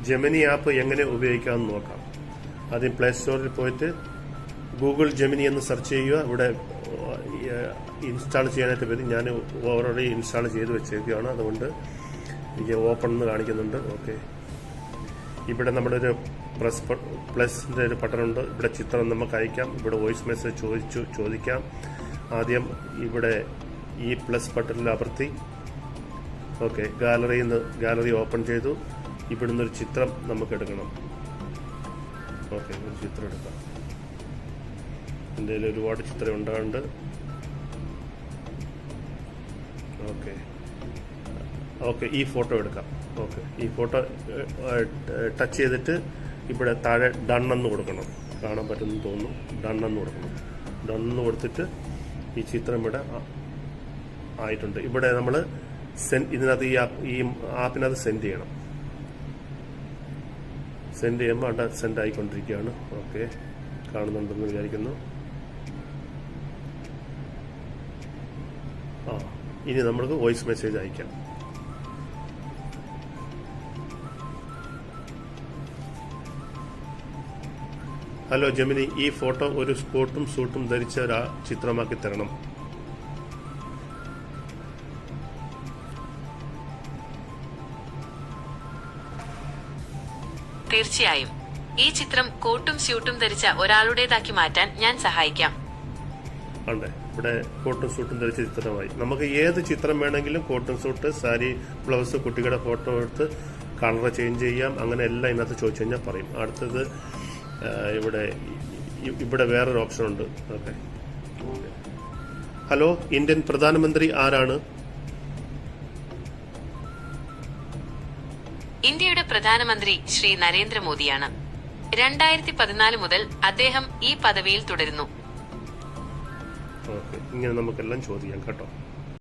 Gemini app എങ്ങനെ ഉപയോഗിക്കാമെന്ന് നോക്കാം. ആദ്യം പ്ലേ സ്റ്റോറിൽ പോയിട്ട് ഗൂഗിൾ ജെമിനി എന്ന് സെർച്ച് ചെയ്യുക. ഇവിടെ ഇൻസ്റ്റാൾ ചെയ്യാനായിട്ട് വരും. ഞാൻ ഓൾറെഡി ഇൻസ്റ്റാൾ ചെയ്ത് വെച്ചേക്കുകയാണ്, അതുകൊണ്ട് എനിക്ക് ഓപ്പൺ എന്ന് കാണിക്കുന്നുണ്ട്. ഓക്കെ, ഇവിടെ നമ്മുടെ ഒരു പ്ലസിൻ്റെ ഒരു ബട്ടണുണ്ട്. ഇവിടെ ചിത്രം നമുക്ക് അയക്കാം. ഇവിടെ വോയിസ് മെസ്സേജ് ചോദിക്കാം. ആദ്യം ഇവിടെ ഈ പ്ലസ് ബട്ടണിൽ അമർത്തി ഓക്കെ, ഗാലറി ഓപ്പൺ ചെയ്തു. ഇവിടുന്ന് ഒരു ചിത്രം നമുക്ക് എടുക്കണം. ഓക്കെ, ഒരു ചിത്രം എടുക്കാം. എൻ്റെ കയ്യിൽ ഒരുപാട് ചിത്രം ഉണ്ടാകുന്നുണ്ട്. ഓക്കെ, ഈ ഫോട്ടോ എടുക്കാം. ഓക്കെ, ഈ ഫോട്ടോ ടച്ച് ചെയ്തിട്ട് ഇവിടെ താഴെ ഡണ്ണെന്ന് കൊടുക്കണം. കാണാൻ പറ്റുമെന്ന് തോന്നുന്നു. ഡണ്ണെന്ന് കൊടുക്കണം. ഡണ്ണെന്ന് കൊടുത്തിട്ട് ഈ ചിത്രം ഇവിടെ ആയിട്ടുണ്ട്. ഇവിടെ നമ്മൾ ഇതിനകത്ത് ഈ ആപ്പിനകത്ത് സെൻഡ് ചെയ്യണം. സെൻഡ് ചെയ്യുമ്പോൾ അവിടെ സെൻഡ് ആയിക്കൊണ്ടിരിക്കുകയാണ്. ഓക്കെ, കാണുന്നുണ്ടെന്ന് വിചാരിക്കുന്നു. ഇനി നമ്മൾക്ക് വോയിസ് മെസ്സേജ് അയക്കാം. ഹലോ ജെമിനി, ഈ ഫോട്ടോ ഒരു കോട്ടും സൂട്ടും ധരിച്ച ഒരു ചിത്രമാക്കി തരണം. തീർച്ചയായും. ഈ ചിത്രം കോട്ടും സ്യൂട്ടും ധരിച്ച ഒരാളുടേതാക്കി മാറ്റാൻ ഞാൻ സഹായിക്കാം. ഉണ്ട്, ഇവിടെ കോട്ടും സൂട്ടും ധരിച്ച ചിത്രമായി. നമുക്ക് ഏത് ചിത്രം വേണമെങ്കിലും, കോട്ടും സൂട്ട്, സാരി, ബ്ലൗസ്, കുട്ടികളുടെ ഫോട്ടോ എടുത്ത് കളർ ചേഞ്ച് ചെയ്യാം. അങ്ങനെ എല്ലാം ഇതിനകത്ത് ചോദിച്ചു കഴിഞ്ഞാൽ പറയും. അടുത്തത് ഇവിടെ വേറൊരു ഓപ്ഷൻ ഉണ്ട്. ഓക്കെ, ഹലോ, ഇന്ത്യൻ പ്രധാനമന്ത്രി ആരാണ്? ഇന്ത്യയുടെ പ്രധാനമന്ത്രി ശ്രീ നരേന്ദ്രമോദിയാണ്. 2014 മുതൽ അദ്ദേഹം ഈ പദവിയിൽ തുടരുന്നു. ഓക്കെ, ഇങ്ങനെ നമുക്കെല്ലാം ചോദിക്കാം കേട്ടോ.